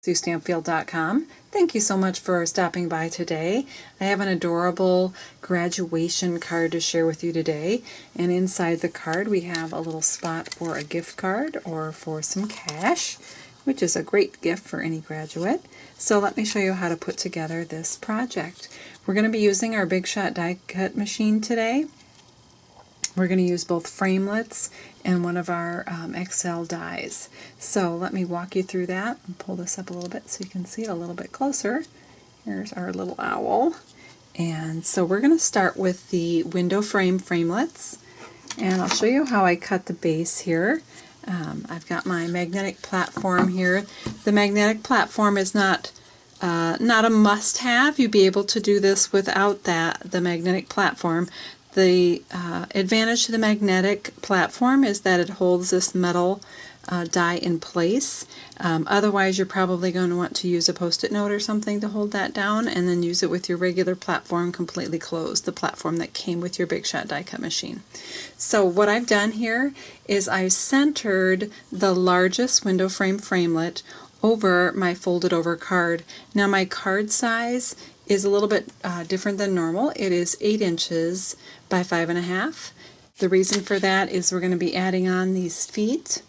through Stampfield.com. Thank you so much for stopping by today. I have an adorable graduation card to share with you today, and inside the card we have a little spot for a gift card or for some cash, which is a great gift for any graduate. So let me show you how to put together this project. We're going to be using our Big Shot die cut machine today. We're going to use both Framelits and one of our XL dies. So let me walk you through that and pull this up a little bit so you can see it a little bit closer. Here's our little owl. And so we're going to start with the window frame Framelits, and I'll show you how I cut the base here. I've got my magnetic platform here. The magnetic platform is not a must-have. You'd be able to do this without the magnetic platform. The advantage to the magnetic platform is that it holds this metal die in place. Otherwise, you're probably going to want to use a post-it note or something to hold that down, and then use it with your regular platform completely closed, the platform that came with your Big Shot die cut machine. So what I've done here is I've centered the largest window frame framelit over my folded over card. Now my card size is a little bit different than normal. It is 8 inches by 5.5. The reason for that is we're going to be adding on these feet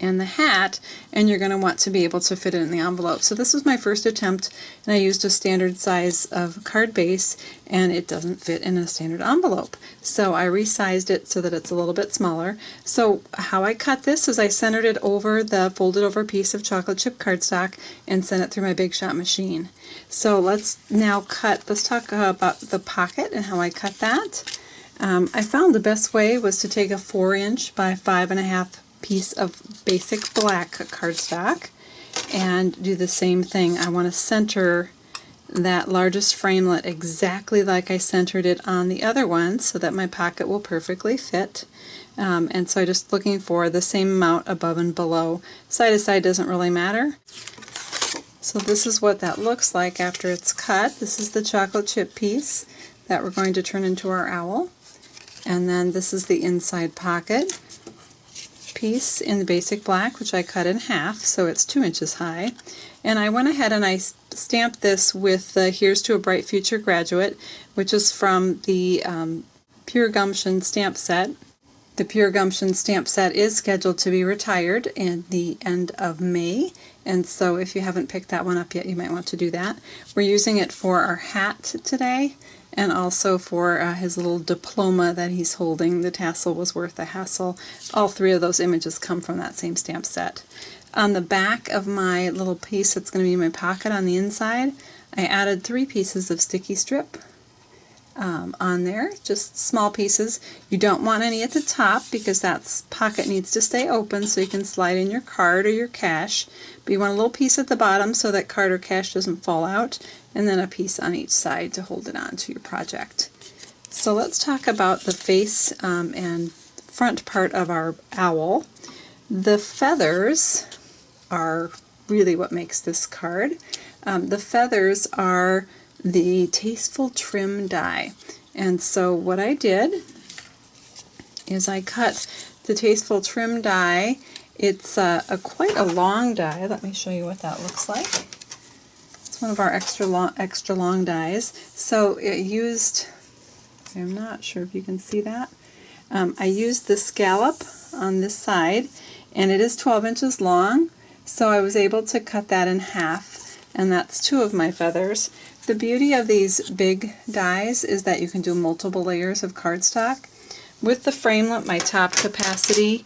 and the hat, and you're going to want to be able to fit it in the envelope. So this was my first attempt, and I used a standard size of card base, and it doesn't fit in a standard envelope. So I resized it so that it's a little bit smaller. So how I cut this is I centered it over the folded over piece of chocolate chip cardstock and sent it through my Big Shot machine. So let's talk about the pocket and how I cut that. I found the best way was to take a 4-inch by 5.5 piece of basic black cardstock and do the same thing. I want to center that largest framelit exactly like I centered it on the other one so that my pocket will perfectly fit. And so I'm just looking for the same amount above and below. Side to side doesn't really matter. So this is what that looks like after it's cut. This is the chocolate chip piece that we're going to turn into our owl. And then this is the inside pocket piece in the basic black, which I cut in half, so it's 2 inches high. And I went ahead and I stamped this with the Here's to a Bright Future Graduate, which is from the Pure Gumption stamp set. The Pure Gumption stamp set is scheduled to be retired in the end of May, and so if you haven't picked that one up yet, you might want to do that. We're using it for our hat today, and also for his little diploma that he's holding. The tassel was worth the hassle. All 3 of those images come from that same stamp set. On the back of my little piece that's going to be my pocket on the inside, I added 3 pieces of sticky strip on there, just small pieces. You don't want any at the top because that pocket needs to stay open so you can slide in your card or your cash, but you want a little piece at the bottom so that card or cash doesn't fall out, and then a piece on each side to hold it on to your project. So let's talk about the face and front part of our owl. The feathers are really what makes this card. The feathers are the Tasteful trim die, and so what I did is I cut the Tasteful trim die. It's quite a long die. Let me show you what that looks like. It's one of our extra long dies. So it used, I'm not sure if you can see that, I used the scallop on this side, and it is 12 inches long, so I was able to cut that in half, and that's 2 of my feathers. The beauty of these big dies is that you can do multiple layers of cardstock. With the Framelit, my top capacity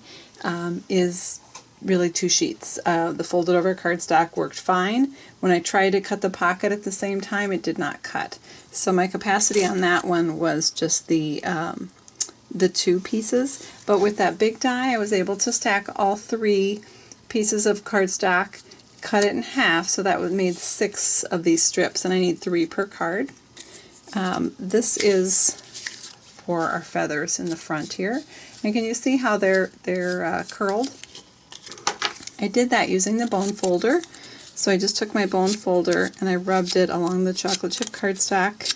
is really 2 sheets. The folded over cardstock worked fine. When I tried to cut the pocket at the same time, it did not cut. So my capacity on that one was just the 2 pieces. But with that big die, I was able to stack all 3 pieces of cardstock, cut it in half, so that made 6 of these strips, and I need 3 per card. This is for our feathers in the front here. And can you see how they're curled? I did that using the bone folder. So I just took my bone folder and I rubbed it along the chocolate chip cardstock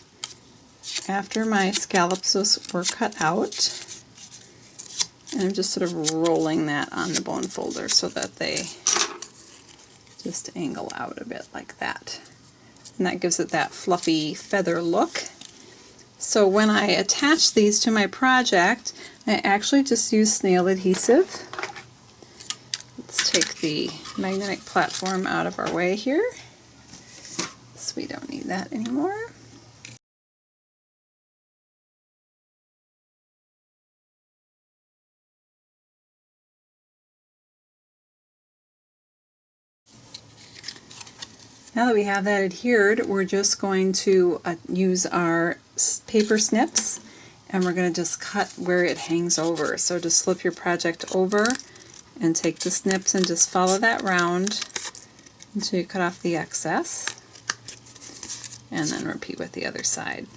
after my scallops were cut out. And I'm just sort of rolling that on the bone folder so that they just angle out a bit like that. And that gives it that fluffy feather look. So when I attach these to my project, I actually just use SNAIL adhesive. Let's take the magnetic platform out of our way here, so we don't need that anymore. Now that we have that adhered, we're just going to use our paper snips, and we're going to just cut where it hangs over. So just flip your project over and take the snips and just follow that round until you cut off the excess, and then repeat with the other side.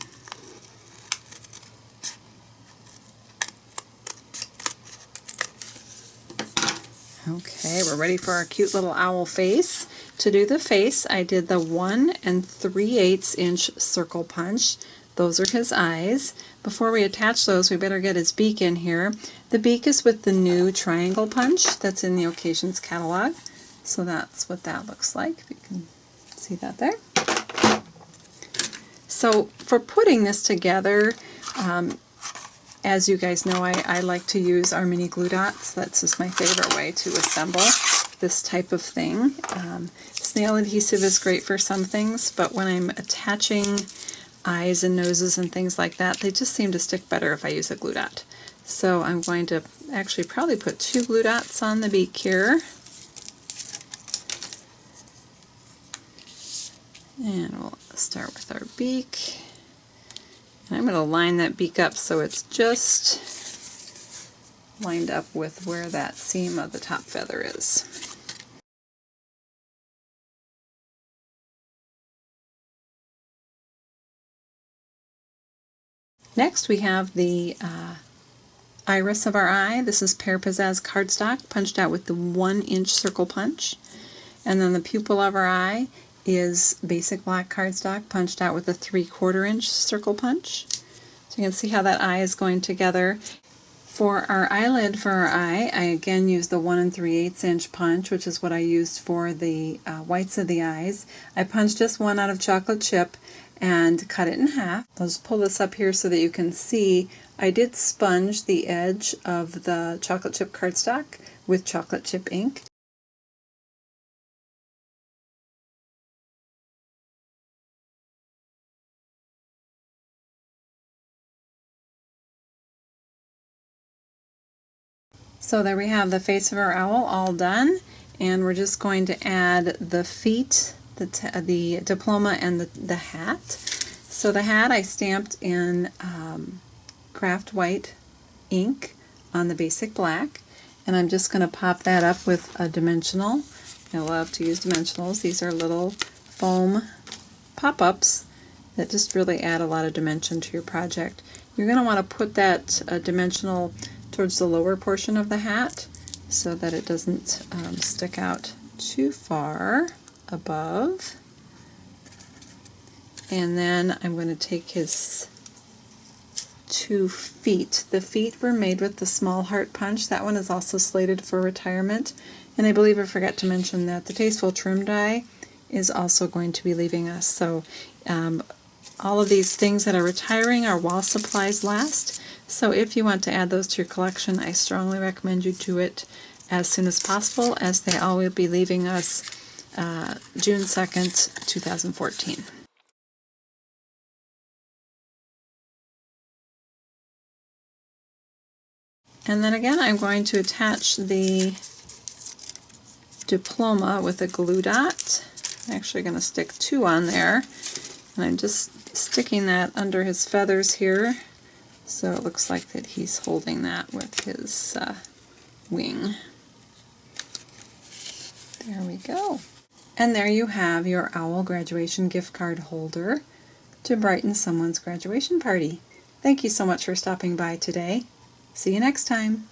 Okay, we're ready for our cute little owl face. To do the face, I did the 1 3/8 inch circle punch. Those are his eyes. Before we attach those, we better get his beak in here. The beak is with the new triangle punch that's in the Occasions catalog. So that's what that looks like, if you can see that there. So for putting this together, as you guys know, I like to use our mini glue dots. That's just my favorite way to assemble this type of thing. SNAIL adhesive is great for some things, but when I'm attaching eyes and noses and things like that, they just seem to stick better if I use a glue dot. So I'm going to actually probably put 2 glue dots on the beak here. And we'll start with our beak. And I'm going to line that beak up so it's just lined up with where that seam of the top feather is. Next we have the iris of our eye. This is Pear Pizzazz cardstock punched out with the 1 inch circle punch. And then the pupil of our eye is basic black cardstock punched out with a 3/4 inch circle punch. So you can see how that eye is going together. For our eyelid for our eye, I again used the 1 3/8 inch punch, which is what I used for the whites of the eyes. I punched just one out of chocolate chip and cut it in half. I'll just pull this up here so that you can see I did sponge the edge of the chocolate chip cardstock with chocolate chip ink. So there we have the face of our owl all done, and we're just going to add the feet, the diploma, and the hat. So the hat I stamped in craft white ink on the basic black, and I'm just going to pop that up with a dimensional. I love to use dimensionals. These are little foam pop-ups that just really add a lot of dimension to your project. You're going to want to put that dimensional towards the lower portion of the hat so that it doesn't stick out too far above. And then I'm going to take his 2 feet. The feet were made with the small heart punch. That one is also slated for retirement. And I believe I forgot to mention that the Tasteful trim die is also going to be leaving us. So all of these things that are retiring are while supplies last. So if you want to add those to your collection, I strongly recommend you do it as soon as possible, as they all will be leaving us June 2nd, 2014. And then again, I'm going to attach the diploma with a glue dot. I'm actually going to stick 2 on there, and I'm just sticking that under his feathers here, so it looks like that he's holding that with his wing. There we go. And there you have your owl graduation gift card holder to brighten someone's graduation party. Thank you so much for stopping by today. See you next time.